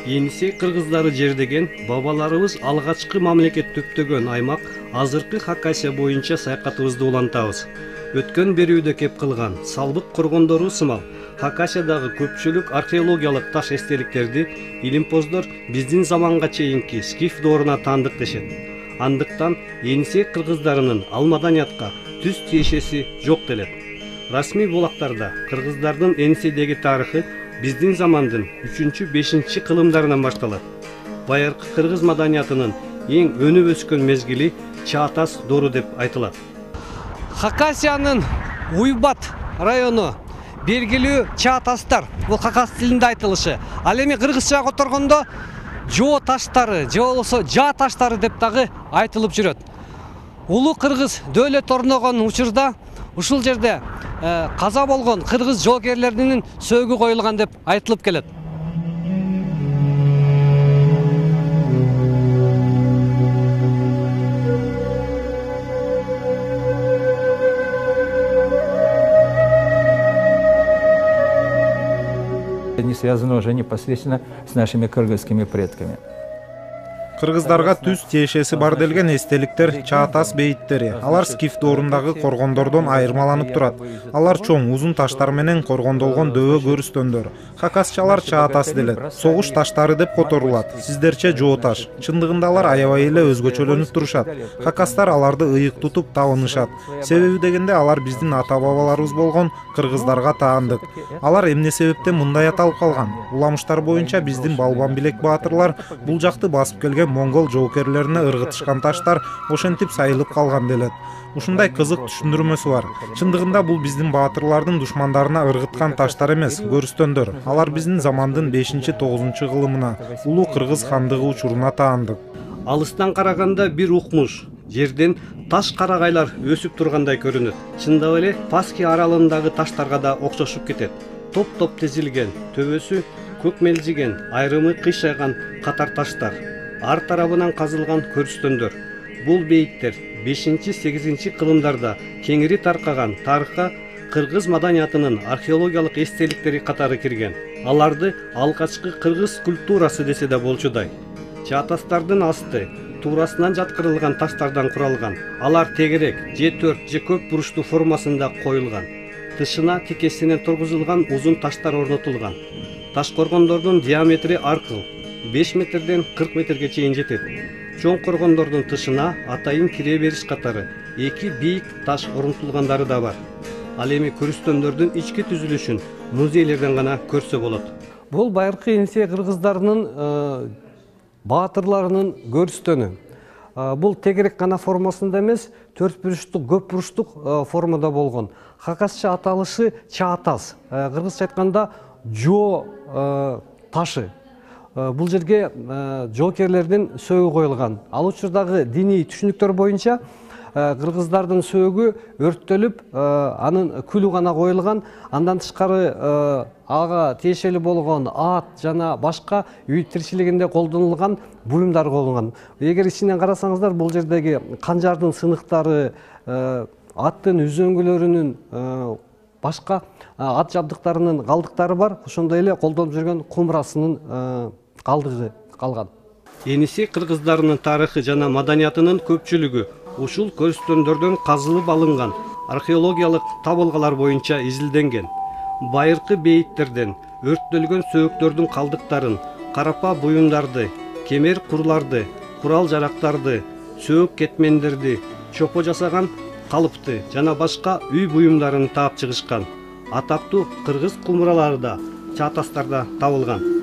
Енисей кыргыздары жердеген бабаларыбыз алгачкы мамлекет төптөгөн аймак азыркы Хакасия боюнча саякатыбызды улантабыз. Өткөн берүүдө кеп кылган салбык коргондору сымал Хакасиядагы көпчүлүк археологиялык таш эстеликтерди илимпоздор биздин заманга чейинки скиф дооруна таандык дешет. Андыктан Енисей кыргыздарынын ал маданиятка түз тиешеси жок делет. Расмий булактарда кыргыздардын Енисейдеги тарыхы биздин замандын 3-5 кылымдарынан башталат. Байыркы кыргыз маданиятынын эң өнүп өскөн мезгили Чаатас доору деп айтылат. Хакасиянын Уйбат району белгилүү Чаатастар, бул хакас тилинде айтылышы. Ал эми кыргызча которгондо жоо таштары, же болбосо жаа таштары деп дагы айтылып жүрөт. Улуу кыргыз дөөлөт орногон учурда ушул жерде каза болгон кыргыз жоокерлеринин сөөгү коюлган деп айтылып келет. Не связано уже непосредственно с нашими кыргызскими предками. Кыргыздарга түз тиешеси бар делген эстеликтер Чаатас бейиттери. Алар скиф доорундагы коргондордон айырмаланып турат. Алар чоң узун таштар менен коргондолгон дөбө көрүстөндөр. Хакасчалар Чаатас делет. Согуш таштары деп которулат. Сиздерче жоо таш. Чындыгында алар аябай эле өзгөчөлөнүп турушат. Хакастар аларды ыйык тутуп табынышат. Себеби дегенде алар биздин ата бабаларыбыз болгон кыргыздарга таандык. Алар эмне себептен мындай аталып калган? Уламыштар боюнча биздин балбан билек баатырлар бул жакты басып келген монгол жоокерлерине ыргытышкан таштар ошентип сайылып калган делет. Ушундай кызык түшүндүрмөсү бар. Чындыгында бул биздин баатырлардын душмандарына ыргыткан таштар эмес, көрүстөндөр. Алар биздин замандын 5-9 кылымына, улуу кыргыз хандыгы учуруна таандык. Алыстан караганда бир укмуш жерден таш карагайлар өсүп тургандай көрүнөт. Чындап эле Паски аралындагы таштарга да окшошуп кетет. Топ-топ тизилген, төбөсү көк мелжиген, айрымы кыйшайган катар таштар. Ар тарабынан казылган көрүстөндөр. Бул бейиттер 5-8 кылымдарда кеңири таркаган тарыхка кыргыз маданиятынын археологиялык эстеликтери катары кирген. Аларды алгачкы кыргыз культурасы десе да болчудай. Чаатастардын асты туурасынан жаткырылган таштардан куралган. Алар тегерек, же 4 же көп буруштуу формасында коюлган. Тышына тикесинен тургузулган узун таштар орнотулган. Таш коргондордун диаметри аркыл 5 метрден 40 метрге чейин жетет. Чоң коргондордун тышына атайын кире бериш катары 2 бийик таш орнотулгандары да бар. Ал эми көрүстөндөрдүн ички түзүлүшүн музейлерден гана көрсө болот. Бул байыркы Енисей кыргыздарынын баатырларынын көрүстөнү. Бул тегерек гана формасында эмес, 4 буруштук, көп буруштук формада болгон. Хакасча аталышы Чаатас. Кыргызча айтканда жоо ташы. Бул жерге жоокерлердин сөөгү коюлган. Ал учурдагы диний түшүнүктөр боюнча кыргыздардын сөөгү өрттөлүп, анын күлү гана коюлган. Андан тышкары ага тиешелүү болгон ат жана башка үй тирчилигинде колдонулган буюмдар коюлган. Эгер ичинен карасаңыздар, бул жердеги канжардын сыныктары, аттын үзөңгүлөрүнүн башка ат жабдыктарынын калдыктары бар. Ошондой эле колдонуп жүргөн кумурасынын калдыгы калган. Енисей кыргыздарынын тарыхы жана маданиятынын көпчүлүгү ушул көрүстөндөрдөн казылып алынган археологиялык табылгалар боюнча изилденген. Байыркы бейиттерден өрттөлгөн сөөктөрдүн калдыктарын, карапа буюмдарды, кемер курларды, курал жарактарды, сөөк кетмендерди, чопо жасаган калыпты жана башка үй буюмдарын таап чыгышкан. Атактуу кыргыз кумуралары да Чаатастарда табылган.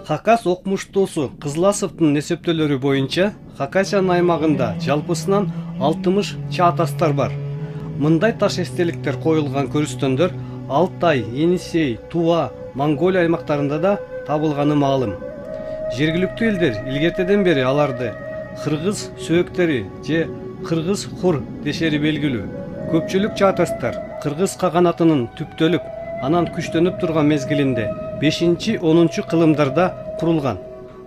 Хакас окумуштуусу Кызыласовдун эсептөөлөрү боюнча Хакасиянын аймагында жалпысынан 60 Чаатастар бар. Мындай таш эстеликтер коюлган көрүстөндөр Алтай, Енисей, Тува, Монголия аймактарында да табылганы маалым. Жергиликтүү элдер илгертеден бери аларды кыргыз сөөктери же кыргыз хур дешери белгилүү. Көпчүлүк Чаатастар кыргыз каганатынын түптөлүп, анан күчтөнүп турган мезгилинде 5-10 кылымдарда курулган.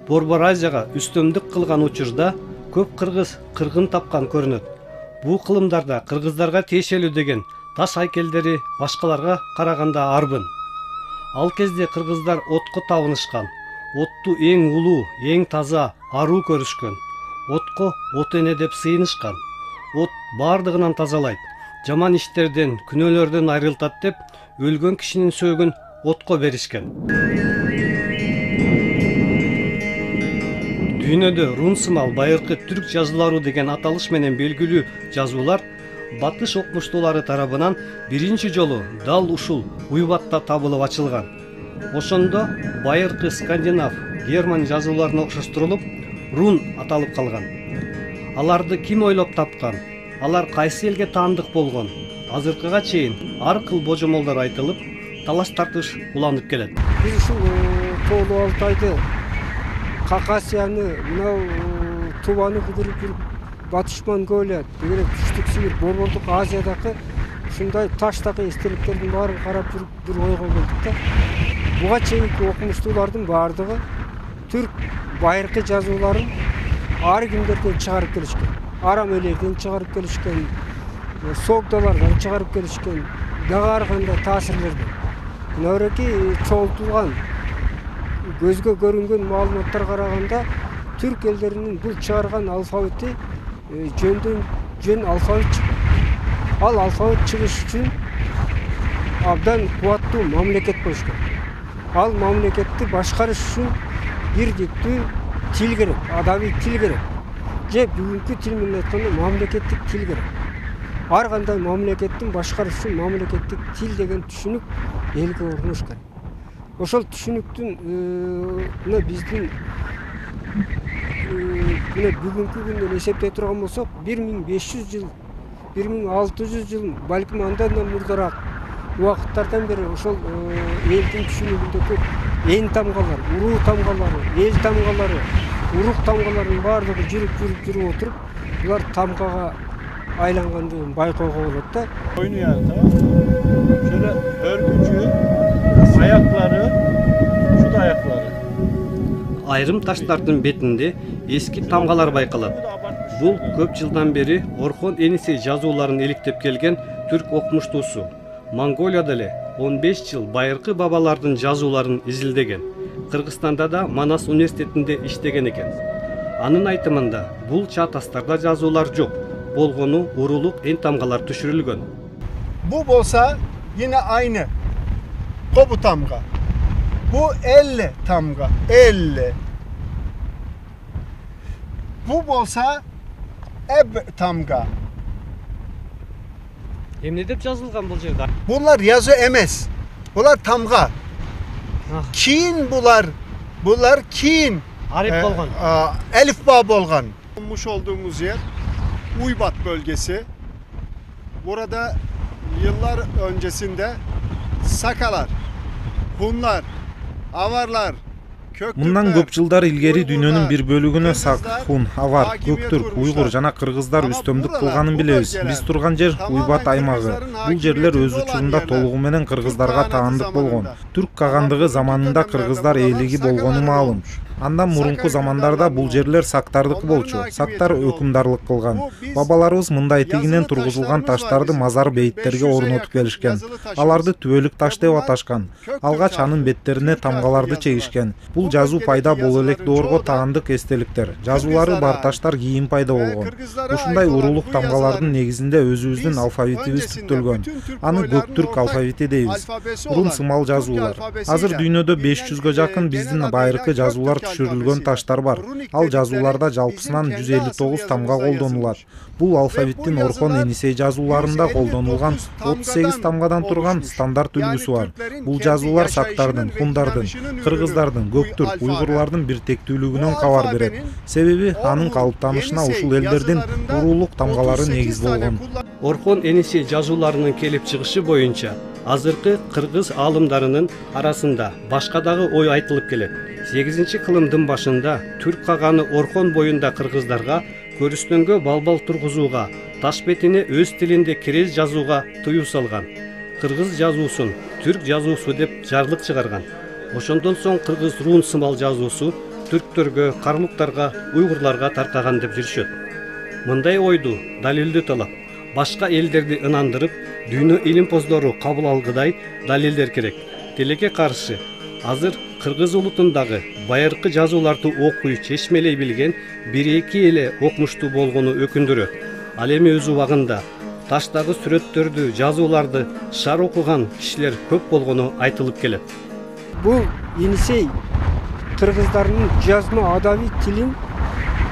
Борбор Азияга үстөмдүк кылган учурда көп кыргыз кыргын тапкан көрүнөт. Бул кылымдарда кыргыздарга тиешелүү деген таш айкелдери башкаларга караганда арбын. Ал кезде кыргыздар отко табынышкан. Отту эң улуу, эң таза, аруу көрүшкөн. Отко от эне деп сыйынышкан. От бардыгынан тазалайт, жаман иштерден, күнөөлөрдөн айрылтат деп өлгөн кишинин сөөгүн отко беришкен. Дүйнөдө рун сымал байыркы түрк жазуулары деген аталыш менен белгилүү жазуулар батыш окумуштуулары тарабынан биринчи жолу дал ушул Уйбатта табылып ачылган. Ошондо байыркы скандинав, герман жазууларына окшоштурулуп рун аталып калган. Аларды ким ойлоп тапкан? Алар кайсы элге таандык болгон? Азыркыга чейин ар кыл божомолдор айтылып, талаш тартыш уланып келет. Биз ушул Тоолуу Алтайды, Какасияны, мынау Туваны кыдырып жүрүп, Батыш Монголия, дегеле Түштүк Сибир, Борбордук Азиядагы ушундай таштагы эстеликтердин баарын карап жүрүп бир ойго келдик да. Буга чейинки окумуштуулардын баардыгы түрк байыркы жазууларын ар кимдерден чыгарып келишкен. Арам элерден чыгарып келишкен, согдалардан чыгарып келишкен, дагы ар кандай таасирлерден. Мынауреки чоңултулган, көзгө көрүнгөн маалыматтар караганда түрк элдеринин бул чыгарган алфавити жөндөн жөн алфавит чыккан. Ал алфавит чыгыш үчүн абдан кубаттуу мамлекет болуш керек. Ал мамлекетти башкарыш үчүн бирдиктүү тил керек, адабий тил керек. Же бүгүнкү тил менен айтканда мамлекеттик тил керек. Ар кандай мамлекеттин башкарыш үчүн мамлекеттик тил деген түшүнүк элге орнуш керек. Ошол түшүнүктүн мына биздин мына бүгүнкү күндөн эсептей турган болсок 1500 жыл, 1600 жыл, балким андан да мурдараак убакыттардан бери ошол элдин түшүнүгүндө көп эн тамгалар, уруу тамгалары, эл тамгалары, урук тамгаларынын баардыгы жүрүп отуруп, булар тамгага айлангандыгын байкоого болот да. Oyunu yani, tamam mı? Şöyle örgücü, ayakları, şu da ayakları. Айрым таштардын бетинде эски тамгалар байкалат. Бул көп жылдан бери Орхон Енисей жазууларын иликтеп келген түрк окумуштуусу. Монголияда эле 15 жыл байыркы бабалардын жазууларын изилдеген. Кыргызстанда да Манас университетинде иштеген экен. Анын айтымында бул чаа тастарда жазуулар жок. Болгону урулук эн тамгалар түшүрүлгөн. Bu bolsa yine aynı. Kobu tamga. Bu 50 tamga. 50. Bu bolsa eb tamga. Эмне деп жазылган бул жерде? Bunlar yazı emez. Bunlar tamga. Kin bular. Bunlar kin. Arif болгон. Elifba bolgan. Olmuş olduğumuz yer Uybat bölgesi. Burada yıllar öncesinde Sakalar, Hunlar, Avarlar, Мындан көп жылдар илгери дүйнөнүн бир бөлүгүнө сак, хун, авар, көктүрк, уйгур жана кыргыздар үстөмдүк кылганын билебиз. Биз турган жер Уйбат аймагы. Бул жерлер өз учурунда толугу менен кыргыздарга таандык болгон. Түрк кагандыгы заманында кыргыздар ээлиги болгону маалым. Андан мурунку замандарда бул жерлер сактардыкы болчу. Сактар өкүмдарлык кылган. Бабаларыбыз мындай тигинен тургузулган таштарды мазар бейиттерге орнотуп келишкен. Аларды түбөлүк таш деп аташкан. Алгач анын беттерине тамгаларды чегишкен. Бул жазуу пайда боло элек доорго таандык эстеликтер. Жазуулары бар таштар кийин пайда болгон. Ушундай урулук тамгалардын негизинде өзүбүздүн алфавитибиз түптөлгөн. Аны көктүрк алфавити дейбиз. Рун сымал жазуулар. Азыр дүйнөдө 500гө жакын биздин байыркы жазуулар түшүрүлгөн таштар бар. Ал жазууларда жалпысынан 159 тамга колдонулат. Бул алфавиттин Орхон Енисей жазууларында колдонулган 38 тамгадан турган стандарт үлгүсү бар. Бул жазуулар сактардын, хундардын, кыргыздардын, көктүрк, уйгурлардын биртектүүлүгүнөн кабар берет. Себеби анын калыптанышына ушул элдердин урулук тамгалары негиз болгон. Орхон Енисей жазууларынын келип чыгышы боюнча азыркы кыргыз аалымдарынын арасында башка дагы ой айтылып келет. 8-чи кылымдын башында түрк каганы Орхон боюнда кыргыздарга көрүстөнгө балбал тургузууга, таш бетине өз тилинде кирез жазууга тыюу салган. Кыргыз жазуусун түрк жазуусу деп жарлык чыгарган. Ошондон соң кыргыз рун сымал жазуусу түрктөргө, карлуктарга, уйгурларга таркаган деп жүрүшөт. Мындай ойду далилдүү талап башка элдерди ынандырып, дүйнө илимпоздору кабыл алгыдай далилдер керек. Тилекке каршы азыр кыргыз улутундагы байыркы жазууларды окуй, чечмелей билген 1-2 эле окумуштуу болгону өкүндүрөт. Ал эми өз убагында таштагы сүрөттөрдү, жазууларды шар окуган кишилер көп болгону айтылып келет. Бул Енисей кыргыздардын жазма адаби тилин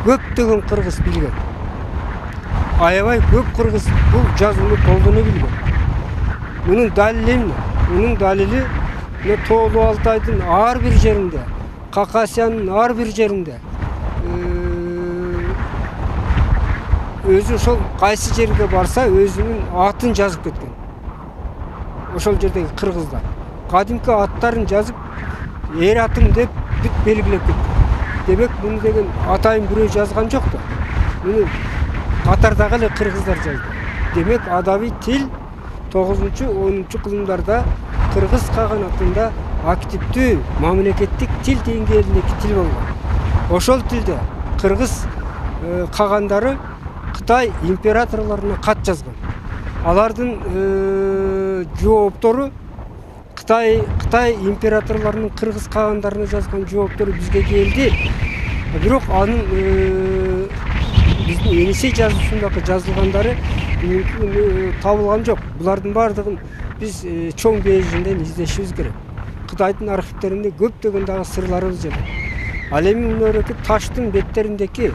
көптөгөн кыргыз билген. Аябай көп кыргыз бул жазууну колдоно билген. Мунун далили эмне? Мунун далили Тоолуу Алтайдын ар бир жеринде, Какасиянын ар бир жеринде өзү ошол кайсы жерге барса өзүнүн атын жазып кеткен. Ошол жердеги кыргыздар кадимки аттарын жазып, эр атым деп бүт белгилеп кеткен. Демек муну деген атайын бирөө жазган жок да. Муну катардагы эле кыргыздар жазды. Демек адаби тил 9-10 кылымдарда кыргыз каганатында активдүү мамлекеттик тил деңгээлиндеги тил болгон. Ошол тилде кыргыз кагандары Кытай императорлоруна кат жазган. Алардын жооптору Кытай императорлорунун кыргыз кагандарына жазган жооптору бизге келди. Бирок анын биздин Енисей жазуусундагы жазылгандары табылган жок. Булардын бардыгын биз чоң бейжинден издешибиз керек. Кытайдын архивтеринде көптөгөн дагы сырларыбыз жатат. Ал эми мынөрөкү таштын беттериндеги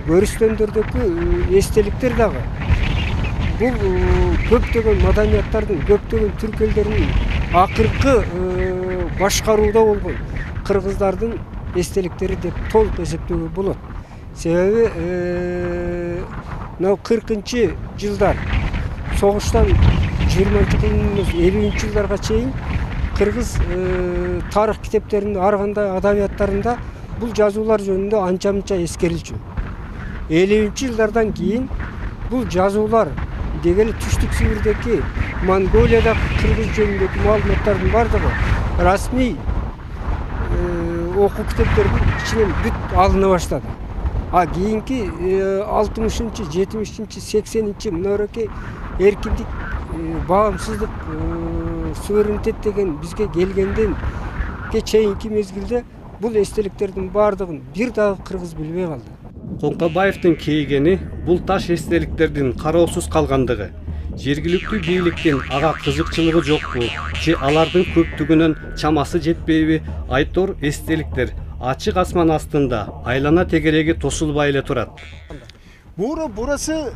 көрүстөндөрдөгү эстеликтер дагы бул көптөгөн маданияттардын, көптөгөн түрк элдеринин акыркы башкарууда болгон кыргыздардын эстеликтери деп толук эсептөөгө болот. Себеби мына 40-жылдар согуштан 20-кылымдын 50-жылдарга чейин кыргыз тарых китептеринде, ар кандай адабияттарында бул жазуулар жөнүндө анча-мынча эскерилчү. 50-жылдардан кийин бул жазуулар дегели Түштүк Сибирдеги, Монголиядагы кыргыз жөнүндөгү маалыматтардын бардыгы расмий окуу китептердин ичинен бүт алына баштады. А кийинки 60-чы, 70-чи, 80-чи мынөрөкөй эркиндик, баамсыздык, суверенитет деген бизге келгенден чейинки мезгилде бул эстеликтердин бардыгын бир дагы кыргыз билбей калды. Коңкобаевдин кейгени бул таш эстеликтердин кароосуз калгандыгы. Жергиликтүү бийликтин ага кызыкчылыгы жокпу же алардын көптүгүнөн чамасы жетпейби? Айтор эстеликтер ачык асман астында айлана тегереги тосулбай эле турат. Burası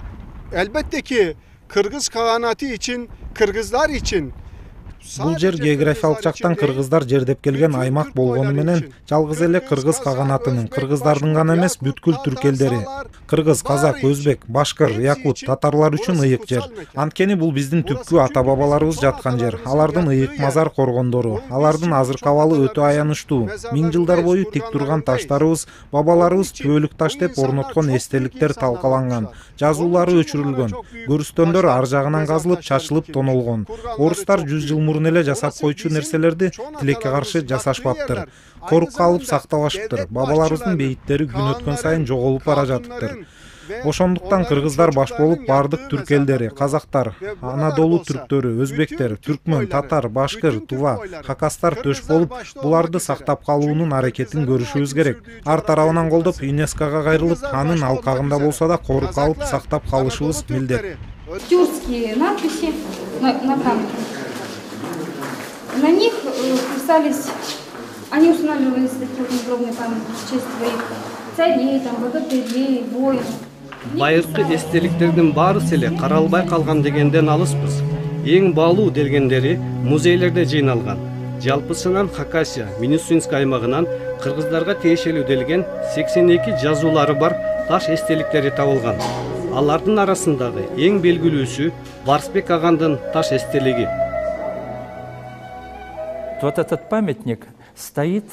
elbette ki Kırgız kaganatı için, Kırgızlar için. Бул жер географиялык жактан кыргыздар жердеп келген аймак болгону менен жалгыз эле кыргыз каганатынын, кыргыздардын гана эмес бүткүл түрк элдери, кыргыз, казак, өзбек, башкыр, якут, татарлар үчүн ыйык жер. Анткени бул биздин түпкү ата-бабаларыбыз жаткан жер. Алардын ыйык мазар коргондору, алардын азыркы абалы өтө аянычтуу. 1000 жылдар бою тик турган таштарыбыз, бабаларыбыз түбөлүк таш деп орноткон эстеликтер талкаланган, жазуулары өчүрүлгөн, көрүстөндөр ар жагынан казылып, чачылып тонолгон. Орустар 100 жыл мурун эле жасап койчу нерселерди тилекке каршы жасашпаптыр. Коруп калып сактабашыптыр. Бабаларыбыздын бейиттери күн өткөн сайын жоголуп бара жатыптыр. Ошондуктан кыргыздар баш болуп бардык түрк элдери, казактар, Анадолу түрктөрү, өзбектер, түркмөн, татар, башкыр, тува, хакастар төш болуп, буларды сактап калуунун аракетин көрүшүбүз керек. Ар тарабынан колдоп ЮНЕСКОга кайрылып, анын алкагында болсо да коруп калып сактап калышыбыз милдет. Тюркские надписи на камне. На них писались, они устанавливались такие надгробные памятники в честь своих царей, богатырей, воинов. Байыркы эстеликтердин баарысы эле каралбай калган дегенден алыспыз. Эң баалуу делгендери музейлерде жыйналган. Жалпысынан Хакасия, Минусинск аймагынан кыргыздарга тиешелүү делген 82 жазуулары бар таш эстеликтери табылган. Алардын арасындагы эң белгилүүсү Барсбек агандын таш эстелиги. Вот этот памятник стоит,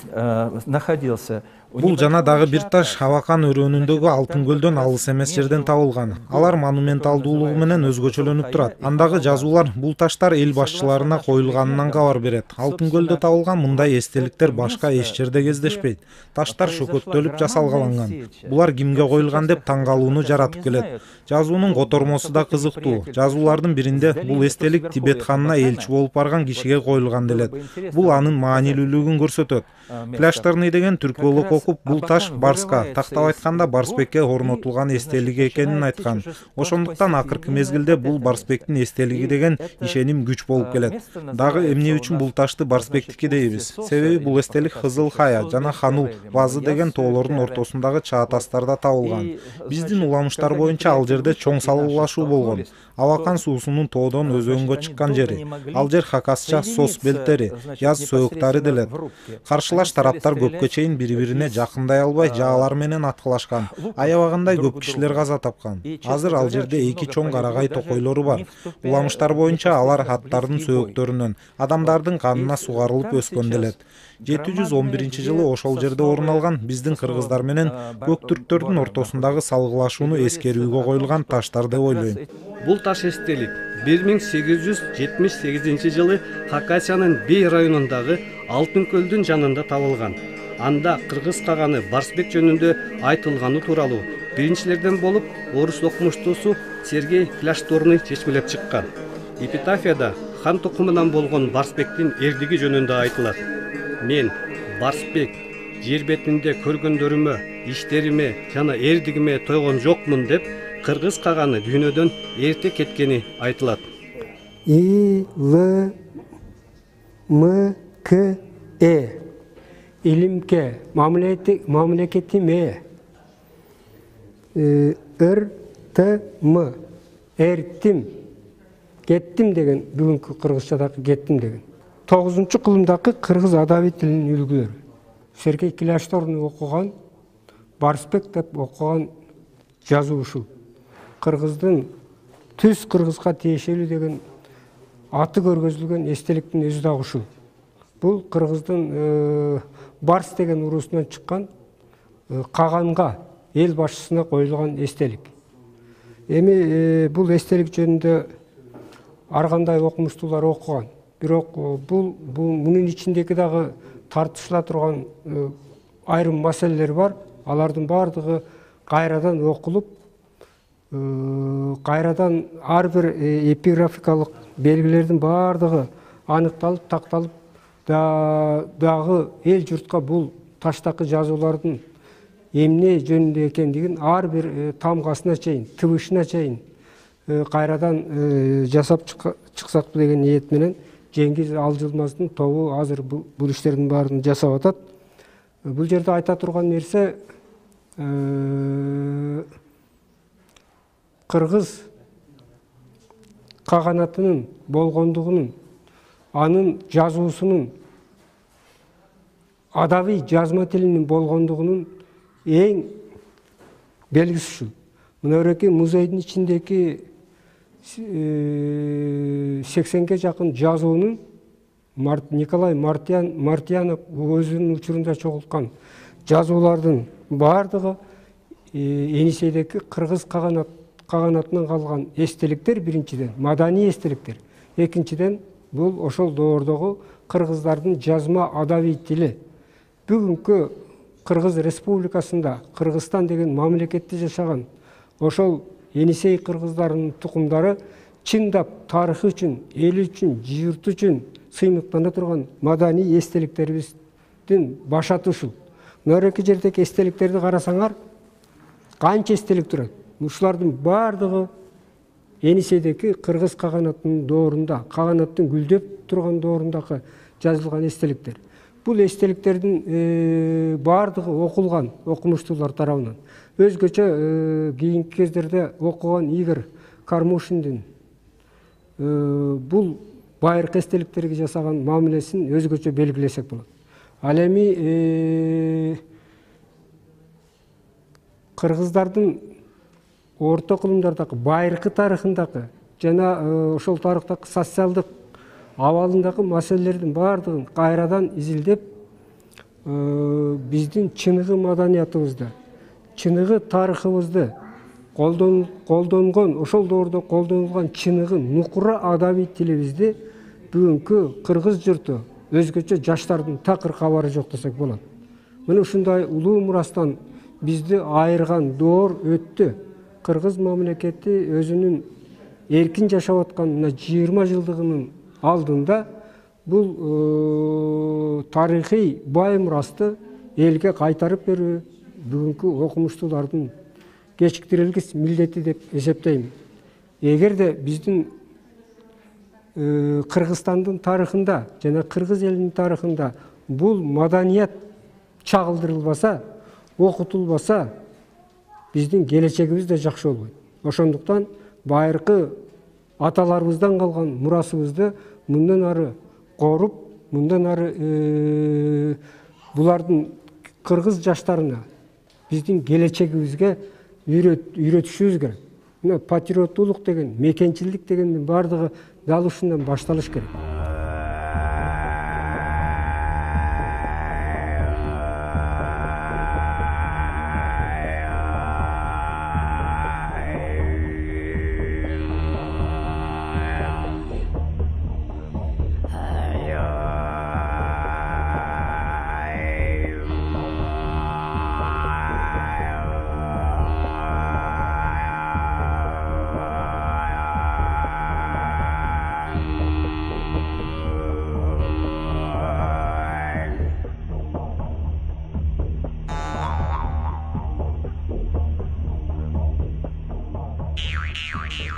находился. Бул жана дагы бир таш Абакан өрөөнүндөгү Алтын көлдөн алыс эмес жерден табылган. Алар монументалдуулугу менен өзгөчөлөнүп турат. Андагы жазуулар бул таштар эл башчыларына коюлганынан кабар берет. Алтын көлдө табылган мындай эстеликтер башка эч жерде кездешпейт. Таштар шөкөттөлүп жасалгаланган. Булар кимге коюлган деп таң калууну жаратып келет. Жазуунун котормосу да кызыктуу. Жазуулардын биринде бул эстелик Тибет ханына элчи болуп барган кишиге коюлган делет. Бул анын маанилүүлүгүн көрсөтөт. Кляштарный деген түркбөлөк окуп, бул таш Барска, тактап айтканда Барсбекке орнотулган эстелиги экенин айткан. Ошондуктан акыркы мезгилде бул Барсбектин эстелиги деген ишеним күч болуп келет. Дагы эмне үчүн бул ташты Барсбектики дейбиз? Себеби бул эстелик Кызыл Кая жана Ханул Базы деген тоолордун ортосундагы чаа тастарда табылган. Биздин уламыштар боюнча ал жерде чоң салгылашуу болгон. Абакан суусунун тоодон өзөнгө чыккан жери. Ал жер Хакасча Сос белтери, Яз сөөктары делет. Каршылаш тараптар көпкө чейин бири-бирине жакындай албай, жаалар менен аткылашкан. Аябагандай көп кишилер каза тапкан. Азыр ал жерде 2 чоң карагай токойлору бар. Уламыштар боюнча алар аттардын сөөктөрүнөн, адамдардын канына сугарылып өскөн делет. 711-жылы ошол жерде орун алган биздин кыргыздар менен көк түрктөрдүн ортосундагы салгылашууну эскерүүгө коюлган таштар деп ойлойм. Бул таш эстелик 1878 жылы Хакасиянын Бей районундагы Алтын көлдүн жанында табылган. Анда кыргыз каганы Барсбек жөнүндө айтылганы тууралуу биринчилерден болуп орус окумуштуусу Сергей Кляшторный чечмелеп чыккан. Эпитафияда хан тукумунан болгон Барсбектин эрдиги жөнүндө айтылат. Мен Барсбек жер бетинде көргөндөрүмө, иштериме жана эрдигиме тойгон жокмун деп кыргыз каганы дүйнөдөн эрте кеткени айтылат. İlmke ilimke mamleketime örtümü erttim kettim деген бүгүнкү кыргызчадагы кеттим деген 9 кылымдагы кыргыз адаби тилинин үлгүлөрү. Сергей Кляшторный окуган, Барсбек деп окуган жазуу ушул. Кыргыздын түз кыргызга тиешелүү деген аты көргөзүлгөн эстеликтин өзү дагы ушул. Бул кыргыздын Барс деген уруусунан чыккан каганга эл башчысына коюлган эстелик. Эми бул эстелик жөнүндө ар кандай окумуштуулар окуган. Бирок бул мунун ичиндеги дагы тартышыла турган айрым маселелер бар. Алардын бардыгы кайрадан окулуп, кайрадан ар бир эпиграфикалык белгилердин бардыгы аныкталып, такталып, дагы эл журтка бул таштакы жазуулардын эмне жөнүндө экендигин ар бир тамгасына чейин, тыбышына чейин кайрадан жасап чыксак деген ниет менен Жеңгиз Алжылмаздын тобу азыр бул иштердин баарын жасап атат. Бул жерде айта турган нерсе кыргыз каганатынын болгондугунун, анын жазуусунун адаби жазма тилинин болгондугунун эң белгиси ушул. Мына музейдин ичиндеги 80ге жакын жазуунун Николай Мартьянов өзүнүн учурунда чогулткан жазуулардын бардыгы Енисейдеги кыргыз каганатынан калган эстеликтер, биринчиден маданий эстеликтер, экинчиден бул ошол доордогу кыргыздардын жазма адаби тили. Бүгүнкү Кыргыз Республикасында Кыргызстан деген мамлекетте жашаган ошол Енисей кыргыздарынын тукумдары чындап тарыхы үчүн, эли үчүн, журты үчүн сыймыктана турган маданий эстеликтерибиздин башаты ушул. Мына жердеги эстеликтерди карасаңар, канча эстелик турат. Ушулардын бардыгы Енисейдеги кыргыз каганатынын доорунда, каганаттын гүлдөп турган доорундагы жазылган эстеликтер. Бул эстеликтердин бардыгы окулган окумуштуулар тарабынан. Өзгөчө кийинки кездерде окуган Игорь Кармушиндин бул байыркы эстеликтерге жасаган мамилесин өзгөчө белгилесек болот. Ал эми кыргыздардын орто кылымдардагы байыркы тарыхындагы жана ошол тарыхтагы социалдык абалындагы маселелердин бардыгын кайрадан изилдеп, биздин чыныгы маданиятыбызды, чыныгы тарыхыбызды колдонгон, ошол доордо колдонулган чыныгы нукура адабий тилибизди бүгүнкү кыргыз журту өзгөчө жаштардын такыр кабары жок десек болот. Мына ушундай улуу мурастан бизди айырган доор өттү. Кыргыз мамлекети өзүнүн эркин жашап аткан мына 20 жылдыгынын алдында бул тарыхый бай мурасты элге кайтарып берүү бүгүнкү окумуштуулардын кечиктирилгис милдети деп эсептейм. Эгерде биздин Кыргызстандын тарыхында жана кыргыз элинин тарыхында бул маданият чагылдырылбаса, окутулбаса, биздин келечегибиз да жакшы болбойт. Ошондуктан байыркы аталарыбыздан калган мурасыбызды мындан ары коруп, мындан ары булардын кыргыз жаштарына биздин келечегибизге үйрөтүшүбүз керек. Мына патриоттуулук деген, мекенчилдик дегендин бардыгы дал ушундан башталыш керек.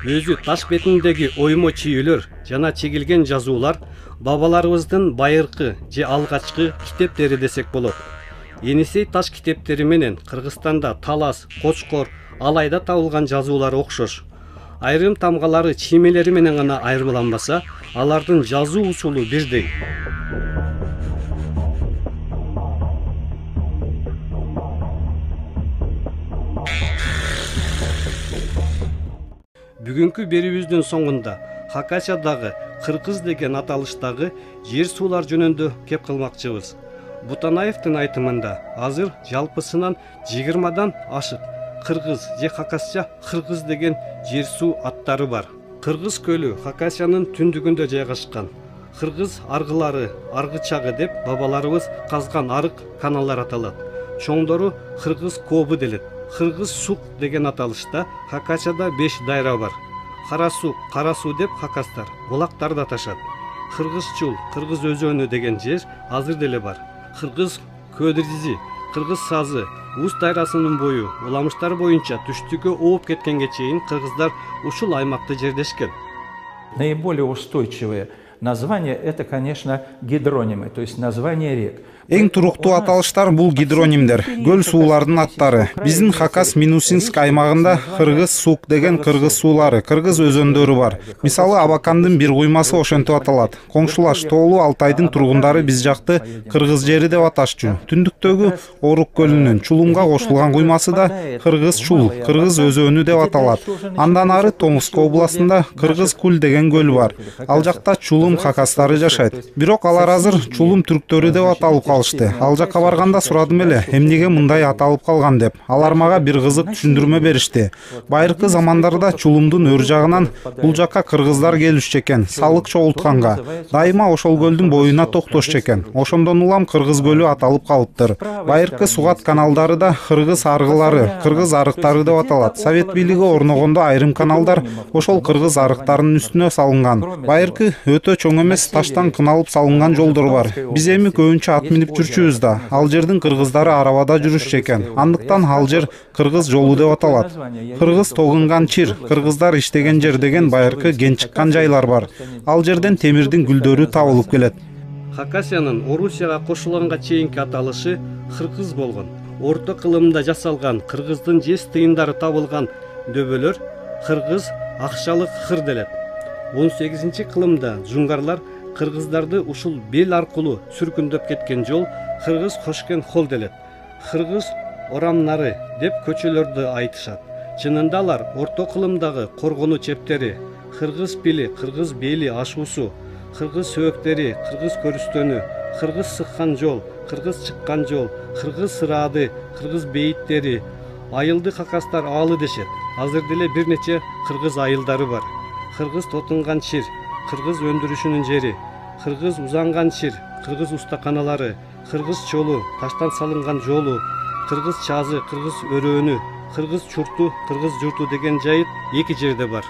Өзү таш бетиндеги оймо чүйөлөр жана чегилген жазуулар бабаларыбыздын байыркы же алгачкы китептери десек болот. Енисей таш китептери менен Кыргызстанда талас, кочкор, алайда табылган жазуулары окшош. Айрым тамгалары чиймелери менен гана айырмаланбаса, алардын жазуу усулу бирдей. Бүгүнкү берүүбүздүн соңунда Хакасиядагы Кыргыз деген аталыштагы жер суулар жөнүндө кеп кылмакчыбыз. Бутанаевдин айтымында азыр жалпысынан 20дан ашык Кыргыз же Хакасия Кыргыз деген жер суу аттары бар. Кыргыз көлү Хакасиянын түндүгүндө жайгашкан. Кыргыз аргылары, аргычагы деп бабаларыбыз казган арык каналдар аталат. Чоңдору Кыргыз кобу делет. Кыргыз сук деген аталышта Хакасияда 5 дайра бар. Кара суу деп хакастар, булактарды аташат. Кыргыз чул, Кыргыз өзөнү деген жер азыр деле бар. Кыргыз көдүрүзи, Кыргыз сазы, Уз дайрасынын бою, уламыштар боюнча түштүккө ооп кеткенге чейин кыргыздар ушул аймакты жердешкен. Наиболее устойчивые названия – это, конечно, гидронимы, то есть названия рек. Эң туруктуу аталыштар бул гидронимдер, көл суулардын аттары. Биздин Хакас-Минусинск аймагында Кыргыз сук деген кыргыз суулары, кыргыз өзөндөрү бар. Мисалы Абакандын бир куймасы ошентип аталат. Коңшулаш Тоолу Алтайдын тургундары биз жакты кыргыз жери деп аташчу. Түндүктөгү Орук көлүнүн Чулумга кошулган куймасы да Кыргыз чул, кыргыз өзөнү деп аталат. Андан ары Томск областында Кыргыз кул деген көл бар. Ал жакта Чулум хакастары жашайт. Бирок алар азыр Чулум түрктөрү деп аталып калышты. Ал жакка барганда сурадым эле, эмнеге мындай аталып калган деп. Алар мага бир кызык түшүндүрмө беришти. Байыркы замандарда Чулумдун өр жагынан бул жакка кыргыздар келишчү экен, салык чогултканга. Дайыма ошол көлдүн боюна токтошчу экен. Ошондон улам Кыргыз көлү аталып калыптыр. Байыркы сугат каналдары да Кыргыз аргылары, Кыргыз арыктары деп аталат. Совет бийлиги орногондо айрым каналдар ошол Кыргыз арыктарынын үстүнө салынган. Байыркы өтө чоң эмес таштан кыналып салынган жолдор бар. Биз эми көбүнчө ат минип жүрчүбүз да. Ал жердин кыргыздары арабада жүрүшчү экен. Андыктан ал жер Кыргыз жолу деп аталат. Кыргыз тогунган чир, кыргыздар иштеген жер деген байыркы ген чыккан жайлар бар. Ал жерден темирдин гүлдөрү табылып келет. Хакасиянын Орусияга кошулганга чейинки аталышы Кыргыз болгон. Орто кылымда жасалган кыргыздын жез тыйындары табылган дөбөлөр Кыргыз акчалык хыр делет. 18-кылымда жунгарлар кыргыздарды ушул бел аркылуу сүркүндөп кеткен жол Кыргыз Хошкен хол делет. Кыргыз орамнары деп көчөлөрдү айтышат. Чынында алар орто кылымдагы коргонуу чептери, Кыргыз пили, Кыргыз бели ашуусу, Кыргыз сөөктери, Кыргыз көрүстөнү, Кыргыз сыккан жол, кыргыз чыккан жол, кыргыз сыраады, кыргыз бейиттери, айылды какастар аалы дешет. Азыр деле бир нече кыргыз айылдары бар. Кыргыз тотунган чир, кыргыз өндүрүшүнүн жери, кыргыз узанган чир, кыргыз устаканалары, кыргыз чолу, таштан салынган жолу, кыргыз чазы, кыргыз өрөөнү, кыргыз чурту, кыргыз журту деген жайыт эки жерде бар.